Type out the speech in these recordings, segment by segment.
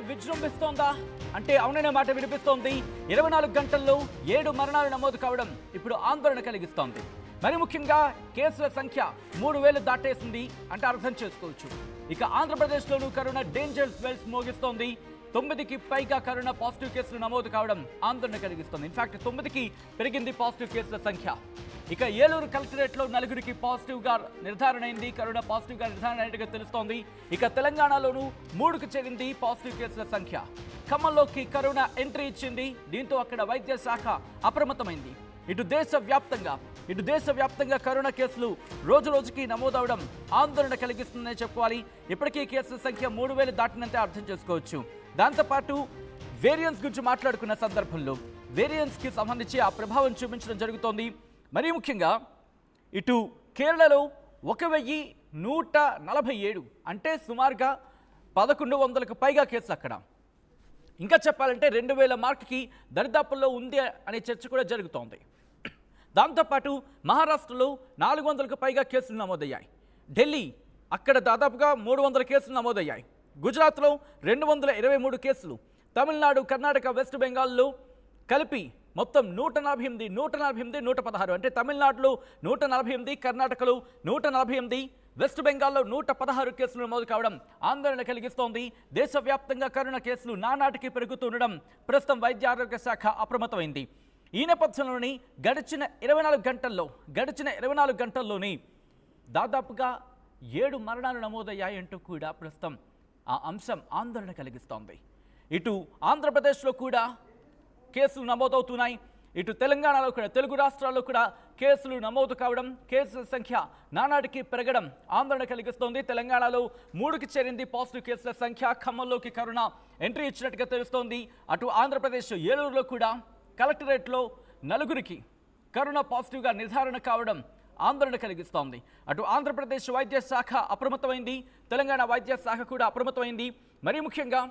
విజృంభిస్తోందా అంటే అవుననే మాట వినిపిస్తోంది. 24 గంటల్లో 7 మరణాలు నమోదు కావడం ఇప్పుడు ఆందోళన కలిగిస్తోంది. మరి ముఖ్యంగా కేసుల సంఖ్య 3000 దాటేసింది అంటే అర్థం చేసుకోవచ్చు. ఇక ఆంధ్రప్రదేశ్లోనూ కరోనా డేంజర్ బెల్స్ మోగిస్తోంది. 9కి పైగా కరోనా పాజిటివ్ కేసులు నమోదు కావడం ఆందోళన కలిగిస్తోంది. ఇన్ఫాక్ట్ 9కి పెరిగింది పాజిటివ్ కేసుల సంఖ్య. ఇక ఏలూరు కలెక్టరేట్లో 4గురికి పాజిటివ్గా నిర్ధారణ అయింది. కరోనా పాజిటివ్గా నిర్ధారణ అయినట్టుగా తెలుస్తోంది. ఇక తెలంగాణలోనూ 3కు చేరింది పాజిటివ్ కేసుల సంఖ్య. ఖమ్మంలోకి కరోనా ఎంట్రీ ఇచ్చింది. దీంతో అక్కడ వైద్య శాఖ అప్రమత్తమైంది. ఇటు దేశవ్యాప్తంగా కరోనా కేసులు రోజు రోజుకి నమోదవడం ఆందోళన కలిగిస్తుందని చెప్పుకోవాలి. ఇప్పటికీ కేసుల సంఖ్య 3000 దాటినంతే అర్థం చేసుకోవచ్చు. దాంతోపాటు వేరియన్స్ గురించి మాట్లాడుకున్న సందర్భంలో వేరియన్స్కి సంబంధించి ఆ ప్రభావం చూపించడం జరుగుతోంది. మరీ ముఖ్యంగా ఇటు కేరళలో 1147 అంటే సుమారుగా 1100కు పైగా కేసులు అక్కడ. ఇంకా చెప్పాలంటే 2000 మార్కుకి దరిదాపుల్లో ఉంది అనే చర్చ కూడా జరుగుతోంది. దాంతోపాటు మహారాష్ట్రలో 400కు పైగా కేసులు నమోదయ్యాయి. ఢిల్లీ అక్కడ దాదాపుగా 300 కేసులు నమోదయ్యాయి. గుజరాత్లో 223 కేసులు. తమిళనాడు, కర్ణాటక, వెస్ట్ బెంగాల్లో కలిపి మొత్తం 148, 116 అంటే తమిళనాడులో 148, కర్ణాటకలో 148, వెస్ట్ బెంగాల్లో 116 కేసులు నమోదు కావడం ఆందోళన కలిగిస్తోంది. దేశవ్యాప్తంగా కరోనా కేసులు నానాటికి పెరుగుతుండడం ప్రస్తుతం వైద్య ఆరోగ్య శాఖ అప్రమత్తమైంది. ఈ నేపథ్యంలోని గడిచిన 24 గంటల్లోని దాదాపుగా 7 మరణాలు నమోదయ్యాయంటూ కూడా ప్రస్తుతం ఆ అంశం ఆందోళన కలిగిస్తోంది. ఇటు ఆంధ్రప్రదేశ్లో కూడా కేసులు నమోదవుతున్నాయి. ఇటు తెలంగాణలో కూడా, తెలుగు రాష్ట్రాల్లో కూడా కేసులు నమోదు కావడం, కేసుల సంఖ్య నానాటికి పెరగడం ఆందోళన కలిగిస్తోంది. తెలంగాణలో 3కి చేరింది పాజిటివ్ కేసుల సంఖ్య. ఖమ్మంలోకి కరోనా ఎంట్రీ ఇచ్చినట్టుగా తెలుస్తోంది. అటు ఆంధ్రప్రదేశ్ ఏలూరులో కూడా కలెక్టరేట్లో 4గురికి కరోనా పాజిటివ్గా నిర్ధారణ కావడం ఆందోళన కలిగిస్తోంది. అటు ఆంధ్రప్రదేశ్ వైద్య శాఖ అప్రమత్తమైంది, తెలంగాణ వైద్య శాఖ కూడా అప్రమత్తమైంది. మరీ ముఖ్యంగా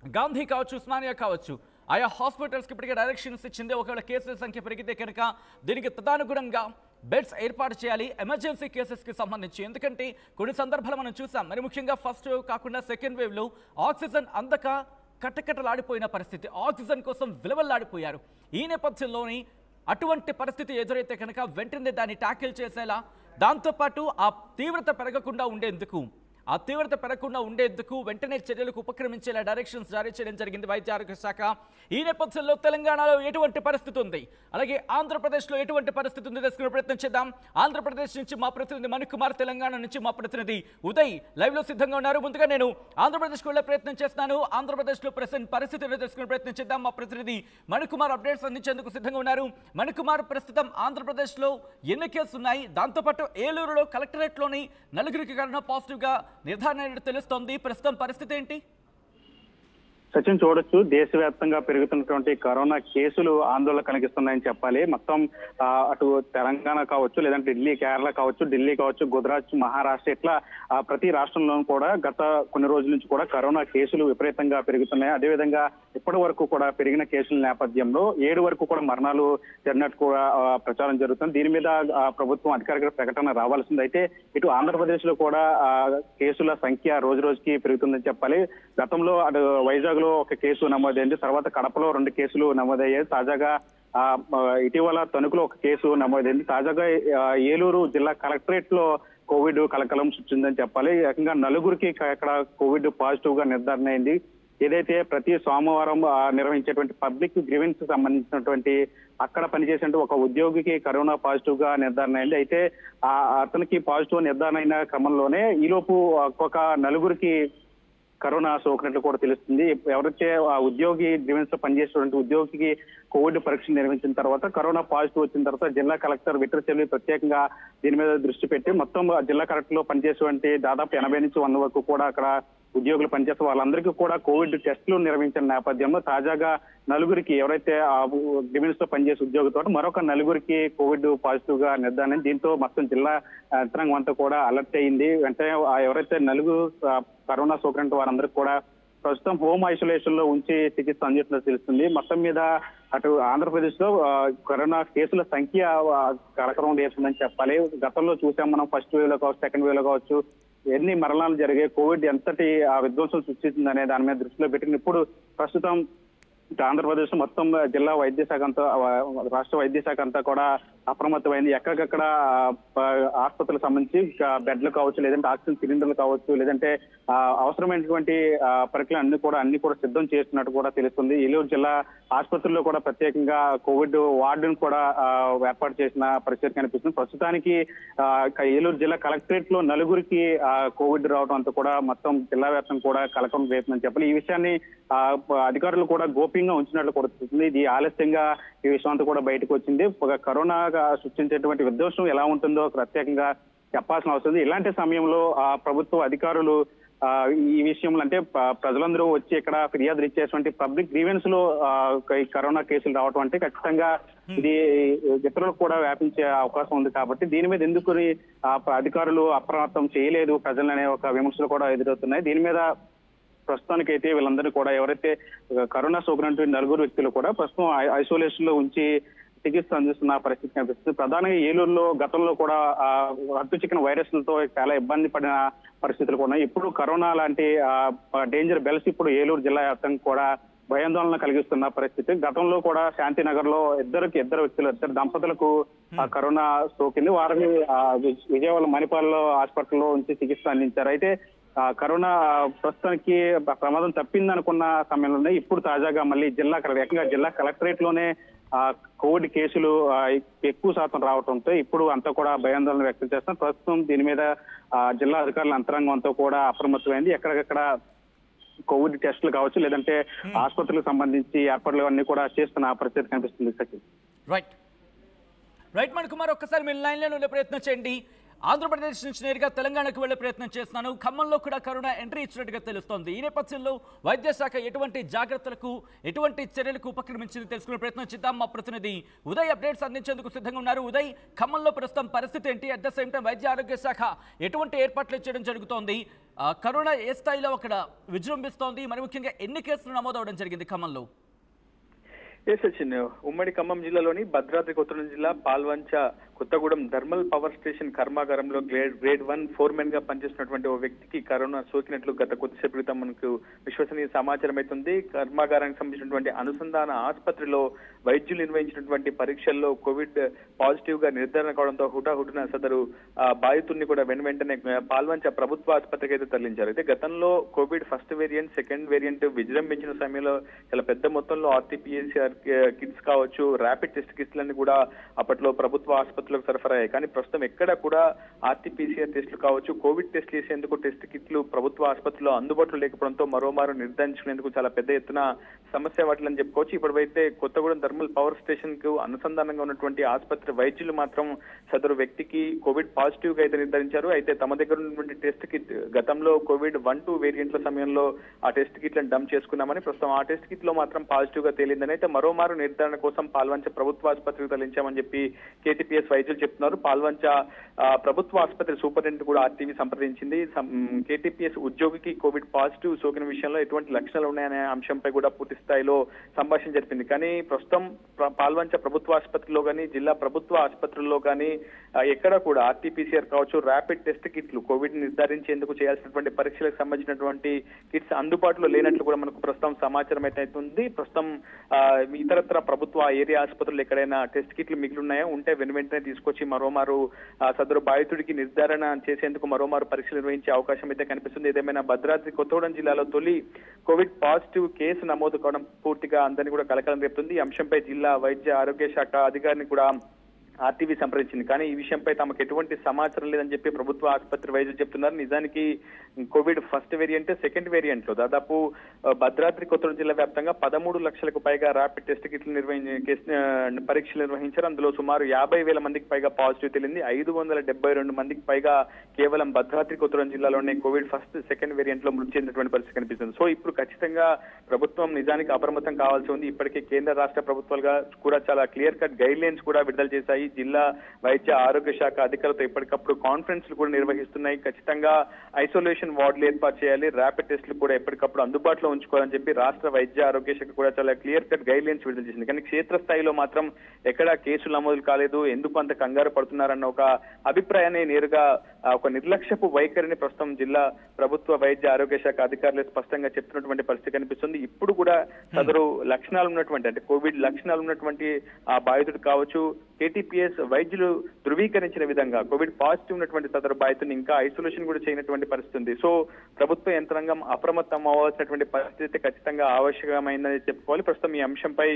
గాంధీ కావచ్చు, ఉస్మానియా కావచ్చు, ఆయా హాస్పిటల్స్కి ఇప్పటికే డైరెక్షన్స్ ఇచ్చింది. ఒకవేళ కేసుల సంఖ్య పెరిగితే కనుక దీనికి తదనుగుణంగా బెడ్స్ ఏర్పాటు చేయాలి ఎమర్జెన్సీ కేసెస్కి సంబంధించి. ఎందుకంటే కొన్ని సందర్భాలు మనం చూసాం. మరి ముఖ్యంగా ఫస్ట్ వేవ్ కాకుండా సెకండ్ వేవ్లో ఆక్సిజన్ అందక కట్టకట్టలాడిపోయిన పరిస్థితి, ఆక్సిజన్ కోసం విలువల్లాడిపోయారు. ఈ నేపథ్యంలోని అటువంటి పరిస్థితి ఎదురైతే కనుక వెంటనే దాన్ని ట్యాకిల్ చేసేలా, దాంతోపాటు ఆ తీవ్రత పెరగకుండా ఉండేందుకు వెంటనే చర్యలకు ఉపక్రమించేలా డైరెక్షన్స్ జారీ చేయడం జరిగింది వైద్య ఆరోగ్య శాఖ. ఈ నేపథ్యంలో తెలంగాణలో ఎటువంటి పరిస్థితి ఉంది, అలాగే ఆంధ్రప్రదేశ్లో ఎటువంటి పరిస్థితి ఉంది తెలుసుకునే ప్రయత్నం చేద్దాం. ఆంధ్రప్రదేశ్ నుంచి మా ప్రతినిధి మణికుమార్, తెలంగాణ నుంచి మా ప్రతినిధి ఉదయ్ లైవ్లో సిద్ధంగా ఉన్నారు. ముందుగా నేను ఆంధ్రప్రదేశ్కి వెళ్లే ప్రయత్నం చేస్తున్నాను. ఆంధ్రప్రదేశ్లో ప్రెసెంట్ పరిస్థితిని తెలుసుకునే ప్రయత్నం చేద్దాం. మా ప్రతినిధి మణికుమార్ అప్డేట్స్ అందించేందుకు సిద్ధంగా ఉన్నారు. మణికుమార్, ప్రస్తుతం ఆంధ్రప్రదేశ్లో ఎన్ని కేసులు ఉన్నాయి? దాంతోపాటు ఏలూరులో కలెక్టరేట్లోని 4గురికి కరోనా పాజిటివ్గా నిర్ధారణ తెలుస్తోంది. ప్రస్తుతం పరిస్థితి ఏంటి? సచిన్, చూడొచ్చు దేశవ్యాప్తంగా పెరుగుతున్నటువంటి కరోనా కేసులు ఆందోళన కలిగిస్తున్నాయని చెప్పాలి. మొత్తం అటు తెలంగాణ కావచ్చు, లేదంటే కేరళ కావచ్చు, ఢిల్లీ కావచ్చు, గుజరాత్, మహారాష్ట్ర, ఇట్లా ప్రతి రాష్ట్రంలోనూ కూడా గత కొన్ని రోజుల నుంచి కూడా కరోనా కేసులు విపరీతంగా పెరుగుతున్నాయి. అదేవిధంగా ఇప్పటి వరకు కూడా పెరిగిన కేసుల నేపథ్యంలో 7 వరకు కూడా మరణాలు జరిగినట్టు కూడా ప్రచారం జరుగుతుంది. దీని మీద ప్రభుత్వం అధికారిక ప్రకటన రావాల్సింది. అయితే ఇటు ఆంధ్రప్రదేశ్ లో కూడా కేసుల సంఖ్య రోజు రోజుకి పెరుగుతుందని చెప్పాలి. గతంలో అటు వైజాగ్ లో ఒక కేసు నమోదైంది, తర్వాత కడపలో 2 కేసులు నమోదయ్యాయి. తాజాగా ఇటీవల తణుకులో ఒక కేసు నమోదైంది. తాజాగా ఏలూరు జిల్లా కలెక్టరేట్ లో కోవిడ్ కలకలం సృష్టిందని చెప్పాలి. ఏకంగా 4గురికి అక్కడ కోవిడ్ పాజిటివ్ గా నిర్ధారణ అయింది. ఏదైతే ప్రతి సోమవారం నిర్వహించేటువంటి పబ్లిక్ గ్రీవెన్స్ సంబంధించినటువంటి అక్కడ పనిచేసే ఒక ఉద్యోగికి కరోనా పాజిటివ్ గా నిర్ధారణ అయింది. అయితే అతనికి పాజిటివ్ నిర్ధారణ అయిన క్రమంలోనే ఈలోపు ఒక్కొక్క 4గురికి కరోనా సోకినట్లు కూడా తెలుస్తుంది. ఎవరైతే ఆ ఉద్యోగి గ్రీవెన్స్ లో పనిచేసేటువంటి ఉద్యోగికి కోవిడ్ పరీక్ష నిర్వహించిన తర్వాత కరోనా పాజిటివ్ వచ్చిన తర్వాత జిల్లా కలెక్టర్ విట్రచెల్లి ప్రత్యేకంగా దీని మీద దృష్టి పెట్టి మొత్తం జిల్లా కలెక్టర్ లో పనిచేసేటువంటి దాదాపు 80 నుంచి 100 వరకు కూడా అక్కడ ఉద్యోగులు పనిచేసే వాళ్ళందరికీ కూడా కోవిడ్ టెస్టులు నిర్వహించిన నేపథ్యంలో తాజాగా 4గురికి ఎవరైతే డిఫెన్స్ లో పనిచేసే ఉద్యోగితో మరొక 4గురికి కోవిడ్ పాజిటివ్ గా నిర్ధారణ. దీంతో మొత్తం జిల్లా యంత్రాంగం అంతా కూడా అలర్ట్ అయింది. వెంటనే ఎవరైతే 4 కరోనా సోకినట్టు వారందరికీ కూడా ప్రస్తుతం హోమ్ ఐసోలేషన్ లో ఉంచి చికిత్స అందిస్తున్నట్టు తెలుస్తుంది. మొత్తం మీద అటు ఆంధ్రప్రదేశ్ లో కరోనా కేసుల సంఖ్య కలకలం లేస్తుందని చెప్పాలి. గతంలో చూసాం మనం, ఫస్ట్ వేవ్ లో కావచ్చు, సెకండ్ వేవ్ లో కావచ్చు, ఎన్ని మరణాలు జరిగాయి, కోవిడ్ ఎంతటి విధ్వంసం సృష్టించింది అనే దాని మీద దృష్టిలో పెట్టుకుని ఇప్పుడు ప్రస్తుతం ఆంధ్రప్రదేశ్ మొత్తం జిల్లా వైద్య శాఖ అంతా, రాష్ట్ర వైద్య శాఖ అంతా కూడా అప్రమత్తమైంది. ఎక్కడికక్కడ ఆసుపత్రులకు సంబంధించి బెడ్లు కావచ్చు, లేదంటే ఆక్సిజన్ సిలిండర్లు కావచ్చు, లేదంటే అవసరమైనటువంటి పరికరాలు అన్ని కూడా సిద్ధం చేస్తున్నట్టు కూడా తెలుస్తుంది. ఏలూరు జిల్లా ఆసుపత్రుల్లో కూడా ప్రత్యేకంగా కోవిడ్ వార్డును కూడా ఏర్పాటు చేసిన పరిస్థితి కనిపిస్తుంది. ప్రస్తుతానికి ఏలూరు జిల్లా కలెక్టరేట్ లో నలుగురికి కోవిడ్ రావడం అంతా కూడా మొత్తం జిల్లా వ్యాప్తం కూడా కలకలం రేపుందని చెప్పాలి. ఈ విషయాన్ని అధికారులు కూడా గోప్యంగా ఉంచినట్లు కూడా తెలుస్తుంది. ఇది ఆలస్యంగా ఈ విషయం అంతా కూడా బయటకు వచ్చింది. కరోనా సృష్టించేటువంటి విధ్వంసం ఎలా ఉంటుందో ప్రత్యేకంగా చెప్పాల్సిన అవసరం ఉంది. ఇలాంటి సమయంలో ప్రభుత్వ అధికారులు ఈ విషయంలో అంటే ప్రజలందరూ వచ్చి ఇక్కడ ఫిర్యాదులు ఇచ్చేటువంటి పబ్లిక్ గ్రీవెన్స్ లో కరోనా కేసులు రావడం అంటే ఖచ్చితంగా ఇది ఇతరులకు కూడా వ్యాపించే అవకాశం ఉంది. కాబట్టి దీని మీద ఎందుకు అధికారులు అప్రమత్తం చేయలేదు ప్రజలనే ఒక విమర్శలు కూడా ఎదురవుతున్నాయి. దీని మీద ప్రస్తుతానికైతే వీళ్ళందరూ కూడా ఎవరైతే కరోనా సోకినటువంటి నలుగురు వ్యక్తులు కూడా ప్రస్తుతం ఐసోలేషన్ లో ఉంచి చికిత్స అందిస్తున్న పరిస్థితి కనిపిస్తుంది. ప్రధానంగా ఏలూరులో గతంలో కూడా రక్త చికెన్ వైరస్లతో చాలా ఇబ్బంది పడిన పరిస్థితులు కూడా ఇప్పుడు కరోనా లాంటి డేంజర్ బెల్స్ ఇప్పుడు ఏలూరు జిల్లా వ్యాప్తంగా కూడా భయాందోళన కలిగిస్తున్న పరిస్థితి. గతంలో కూడా శాంతినగర్ లో ఇద్దరు దంపతులకు కరోనా సోకింది. వారిని విజయవాడ మణిపాల్లో హాస్పిటల్లో ఉంచి చికిత్స అందించారు. అయితే కరోనా ప్రస్తుతానికి ప్రమాదం తప్పిందనుకున్న సమయంలోనే ఇప్పుడు తాజాగా మళ్ళీ ఏకంగా జిల్లా కలెక్టరేట్ లోనే కోవిడ్ కేసులు ఎక్కువ శాతం రావడంతో ఇప్పుడు అంతా కూడా భయాందోళన వ్యక్తం చేస్తున్నారు. ప్రస్తుతం దీని మీద జిల్లా అధికారుల యంత్రాంగం అంతా కూడా అప్రమత్తమైంది. ఎక్కడికక్కడ కోవిడ్ టెస్టులు కావచ్చు, లేదంటే ఆసుపత్రులకు సంబంధించి ఏర్పాట్లు అన్ని కూడా చేస్తున్న పరిస్థితి కనిపిస్తుంది. సచిన్ రైట్ మణికుమార్, ఒక్కసారి మీరు లైన్లో ఉండే ప్రయత్నం చేయండి. ఆంధ్రప్రదేశ్ నుంచి నేరుగా తెలంగాణకు వెళ్లే ప్రయత్నం చేస్తున్నాను. ఖమ్మంలో కూడా కరోనా ఎంట్రీ ఇచ్చినట్టుగా తెలుస్తోంది. ఈ నేపథ్యంలో వైద్య శాఖ ఎటువంటి జాగ్రత్తలకు, ఎటువంటి చర్యలకు ఉపక్రమించింది తెలుసుకునే ప్రయత్నం చేద్దాం. మా ప్రతినిధి ఉదయ్ అప్డేట్స్ అందించేందుకు సిద్ధంగా ఉన్నారు. ఉదయ్, ఖమ్మంలో ప్రస్తుతం పరిస్థితి ఏంటి? అట్ ద సేమ్ టైం వైద్య ఆరోగ్య శాఖ ఎటువంటి ఏర్పాట్లు చేయడం జరుగుతోంది? కరోనా ఏ స్థాయిలో అక్కడ విజృంభిస్తోంది? మరి ముఖ్యంగా ఎన్ని కేసులు నమోదవడం జరిగింది ఖమ్మంలో? సచిన్, ఉమ్మడి ఖమ్మం జిల్లాలోని భద్రాద్రి కొత్తగూడెం జిల్లా Palvancha Kothagudem thermal power station కర్మాగారంలో గ్రేడ్ 1 ఫోర్మెన్ గా పనిచేస్తున్నటువంటి ఓ వ్యక్తికి కరోనా సోకినట్లు గత కొద్దిసేపు క్రితం మనకు విశ్వసనీయ సమాచారం అవుతుంది. కర్మాగారానికి సంబంధించినటువంటి అనుసంధాన ఆసుపత్రిలో వైద్యులు నిర్వహించినటువంటి పరీక్షల్లో కోవిడ్ పాజిటివ్ గా నిర్ధారణ కావడంతో హుటాహుటిన సదరు బాధితుడిని కూడా వెంటనే పాల్వంచ ప్రభుత్వ ఆసుపత్రికి అయితే తరలించారు. అయితే గతంలో covid first variant, second variant విజృంభించిన సమయంలో చాలా పెద్ద మొత్తంలో RT-PCR కిట్స్ కావచ్చు, ర్యాపిడ్ టెస్ట్ కిట్స్ లన్నీ కూడా అప్పట్లో ప్రభుత్వ ఆసుపత్రులకు సరఫరా అయ్యాయి. కానీ ప్రస్తుతం ఎక్కడ కూడా RT-PCR టెస్టులు కావచ్చు, కోవిడ్ టెస్ట్ చేసేందుకు టెస్ట్ కిట్లు ప్రభుత్వ ఆసుపత్రిలో అందుబాటులో లేకపోవడంతో మరోమారు నిర్ధారించుకునేందుకు చాలా పెద్ద ఎత్తున సమస్య వాటిలని చెప్పుకోవచ్చు. ఇప్పుడైతే కొత్తగూడెం థర్మల్ పవర్ స్టేషన్ కు అనుసంధానంగా ఉన్నటువంటి ఆసుపత్రి వైద్యులు మాత్రం సదరు వ్యక్తికి కోవిడ్ పాజిటివ్ గా అయితే నిర్ధారించారు. అయితే తమ దగ్గర ఉన్నటువంటి టెస్ట్ కిట్ గతంలో కోవిడ్ 1-2 వేరియంట్ల సమయంలో ఆ టెస్ట్ కిట్లను డంప్ చేసుకున్నామని, ప్రస్తుతం ఆ టెస్ట్ కిట్ లో మాత్రం పాజిటివ్ గా తేలిందని, అయితే మరోమారు నిర్ధారణ కోసం పాల్వంచ ప్రభుత్వ ఆసుపత్రికి తరలించామని చెప్పి KTPS వైద్యులు చెప్తున్నారు. పాల్వంచ ప్రభుత్వ ఆసుపత్రి సూపరింటెండెంట్ కూడా RTV సంప్రదించింది. KTPS ఉద్యోగికి కోవిడ్ పాజిటివ్ సోకిన విషయంలో ఎటువంటి లక్షణాలు ఉన్నాయనే అంశంపై కూడా పూర్తి స్థాయిలో సంభాషణ జరిపింది. కానీ ప్రస్తుతం పాల్వంచ ప్రభుత్వ ఆసుపత్రిలో కానీ, జిల్లా ప్రభుత్వ ఆసుపత్రుల్లో కానీ ఎక్కడ కూడా RT-PCR కావచ్చు, ర్యాపిడ్ టెస్ట్ కిట్లు కోవిడ్ నిర్ధారించేందుకు చేయాల్సినటువంటి పరీక్షలకు సంబంధించినటువంటి కిట్స్ అందుబాటులో లేనట్లు కూడా మనకు ప్రస్తుతం సమాచారం అయితే ఉంది. ప్రస్తుతం ఇతరత్ర ప్రభుత్వ ఏరియా ఆసుపత్రులు ఎక్కడైనా టెస్ట్ కిట్లు మిగిలి ఉన్నాయో ఉంటే వెంటనే తీసుకొచ్చి మరోమారు సదరు బాధితుడికి నిర్ధారణ చేసేందుకు మరోమారు పరీక్షలు నిర్వహించే అవకాశం అయితే కనిపిస్తుంది. ఏదేమైనా భద్రాద్రి కొత్తగూడెం జిల్లాలో తొలి కోవిడ్ పాజిటివ్ కేసు నమోదు కావడం పూర్తిగా అందరినీ కూడా కలకలం రేపుతుంది. ఈ అంశంపై జిల్లా వైద్య ఆరోగ్య శాఖ అధికారిని కూడా RTV సంప్రదించింది. కానీ ఈ విషయంపై తమకు ఎటువంటి సమాచారం లేదని చెప్పి ప్రభుత్వ ఆసుపత్రి వైద్యులు చెప్తున్నారు. నిజానికి Covid first variant, second variant లో దాదాపు భద్రాద్రి కొత్తగూడెం జిల్లా వ్యాప్తంగా 13 లక్షలకు పైగా ర్యాపిడ్ టెస్ట్ కిట్లు పరీక్షలు నిర్వహించారు. అందులో సుమారు 50,000 మందికి పైగా పాజిటివ్ తేలింది. 572 మందికి పైగా కేవలం భద్రాద్రి కొత్తగూడెం జిల్లాలోనే కోవిడ్ ఫస్ట్, సెకండ్ వేరియంట్ లో మృతి చెందినటువంటి పరిస్థితి కనిపిస్తుంది. సో ఇప్పుడు ఖచ్చితంగా ప్రభుత్వం నిజానికి అప్రమత్తం కావాల్సి ఉంది. ఇప్పటికే కేంద్ర రాష్ట్ర ప్రభుత్వాలుగా కూడా చాలా క్లియర్ కట్ గైడ్ లైన్స్ కూడా విడుదల చేశాయి. జిల్లా వైద్య ఆరోగ్య శాఖ అధికారులతో ఎప్పటికప్పుడు కాన్ఫరెన్స్లు కూడా నిర్వహిస్తున్నాయి. ఖచ్చితంగా ఐసోలేషన్ వార్డులు ఏర్పాటు చేయాలి, ర్యాపిడ్ టెస్టులు కూడా ఎప్పటికప్పుడు అందుబాటులో ఉంచుకోవాలని చెప్పి రాష్ట్ర వైద్య ఆరోగ్య శాఖ కూడా చాలా క్లియర్ కట్ గైడ్ లైన్స్ విడుదల చేసింది. కానీ క్షేత్రస్థాయిలో మాత్రం ఎక్కడా కేసులు నమోదు కాలేదు, ఎందుకు అంత కంగారు పడుతున్నారన్న ఒక అభిప్రాయాన్ని నేరుగా ఒక నిర్లక్ష్యపు వైఖరిని ప్రస్తుతం జిల్లా ప్రభుత్వ వైద్య ఆరోగ్య శాఖ అధికారులు స్పష్టంగా చెప్తున్నటువంటి పరిస్థితి కనిపిస్తుంది. ఇప్పుడు కూడా సదరు లక్షణాలు ఉన్నటువంటి అంటే కోవిడ్ లక్షణాలు ఉన్నటువంటి ఆ బాధితుడు కావచ్చు, కేటీపీఎస్ వైద్యులు ధృవీకరించిన విధంగా కోవిడ్ పాజిటివ్ ఉన్నటువంటి సదరు బాధితుని ఇంకా ఐసోలేషన్ కూడా చేయనటువంటి పరిస్థితి ఉంది. సో ప్రభుత్వ యంత్రాంగం అప్రమత్తం అవ్వాల్సినటువంటి పరిస్థితి ఖచ్చితంగా ఆవశ్యకమైందని చెప్పుకోవాలి. ప్రస్తుతం ఈ అంశంపై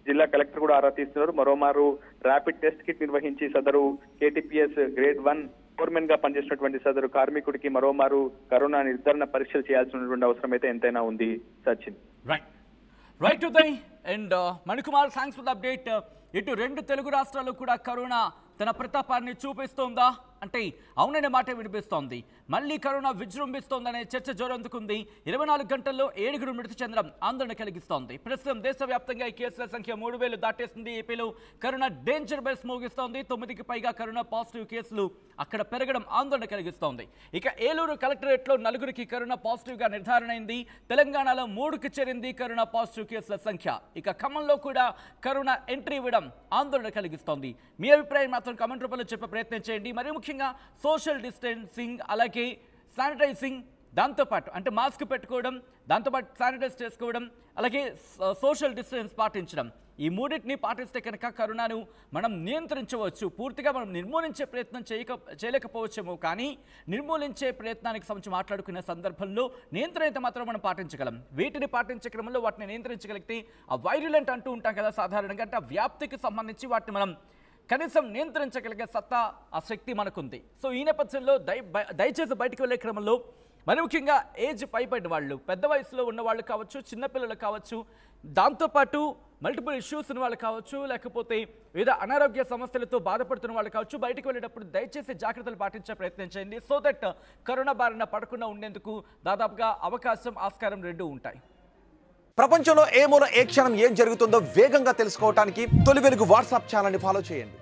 జిల్లా కలెక్టర్ కూడా ఆరా తీస్తున్నారు. మరోమారు ర్యాపిడ్ టెస్ట్ కిట్ నిర్వహించి సదరు కేటీపీఎస్ గ్రేడ్ 1 ఫోర్మెన్ గా పనిచేసినటువంటి సదరు కార్మికుడికి మరోమారు కరోనా నిర్ధారణ పరీక్షలు చేయాల్సినటువంటి అవసరం అయితే ఎంతైనా ఉంది. Sachin. Right Uday and Manikumar, thanks for the update. ఇటు రెండు తెలుగు రాష్ట్రాల్లో కూడా కరోనా తన ప్రతాపాన్ని చూపిస్తోందా అంటే అవుననే మాట వినిపిస్తోంది. మళ్ళీ కరోనా విజృంభిస్తోందనే చర్చ జోరందుకుంది. 24 గంటల్లో 7 మృతి చెందడం ఆందోళన కలిగిస్తోంది. ప్రస్తుతం దేశవ్యాప్తంగా ఈ కేసుల సంఖ్య 3000 దాటేసింది. ఏపీలో కరోనా డేంజర్ బెల్స్ మోగిస్తోంది. 9కి పైగా కరోనా పాజిటివ్ కేసులు అక్కడ పెరగడం ఆందోళన కలిగిస్తోంది. ఇక ఏలూరు కలెక్టరేట్లో 4కి కరోనా పాజిటివ్ గా నిర్ధారణ అయింది. తెలంగాణలో 3కి చేరింది కరోనా పాజిటివ్ కేసుల సంఖ్య. ఇక ఖమ్మంలో కూడా కరోనా ఎంట్రీ ఇవ్వడం ఆందోళన కలిగిస్తోంది. మీ అభిప్రాయం మాత్రం కామెంట్ రూపంలో చెప్పే ప్రయత్నం చేయండి. మరి ముఖ్యంగా సోషల్ డిస్టెన్సింగ్, అలాగే శానిటైజింగ్, దాంతోపాటు అంటే మాస్క్ పెట్టుకోవడం, దాంతోపాటు శానిటైజ్ చేసుకోవడం, అలాగే సోషల్ డిస్టెన్స్ పాటించడం, ఈ మూడింటిని పాటిస్తే కనుక కరోనాను మనం నియంత్రించవచ్చు. పూర్తిగా మనం నిర్మూలించే ప్రయత్నం చేయలేకపోవచ్చేమో, కానీ నిర్మూలించే ప్రయత్నానికి సంబంధించి మాట్లాడుకునే సందర్భంలో నియంత్రణ మాత్రం మనం పాటించగలం. వీటిని పాటించే క్రమంలో వాటిని నియంత్రించగలిగితే ఆ వైరులెంట్ అంటూ ఉంటాం కదా సాధారణంగా, అంటే ఆ వ్యాప్తికి సంబంధించి వాటిని మనం కనీసం నియంత్రించగలిగే సత్తా, ఆ శక్తి మనకుంది. సో ఈ నేపథ్యంలో దయచేసి బయటకు వెళ్ళే క్రమంలో మరి ముఖ్యంగా ఏజ్ పైబడిన వాళ్ళు, పెద్ద వయసులో ఉన్న వాళ్ళు కావచ్చు, చిన్నపిల్లలు కావచ్చు, దాంతోపాటు మల్టిపుల్ ఇష్యూస్ ఉన్న వాళ్ళు కావచ్చు, లేకపోతే వివిధ అనారోగ్య సమస్యలతో బాధపడుతున్న వాళ్ళు కావచ్చు, బయటకు వెళ్ళేటప్పుడు దయచేసి జాగ్రత్తలు పాటించే ప్రయత్నం చేయండి. సో దట్ కరోనా బారిన పడకుండా ఉండేందుకు దాదాపుగా అవకాశం, ఆస్కారం రెండూ ఉంటాయి. ప్రపంచంలో ఏ మూల ఏ క్షణం ఏం జరుగుతుందో వేగంగా తెలుసుకోవడానికి తొలి వెలుగు వాట్సాప్ ఛానల్ని ఫాలో చేయండి.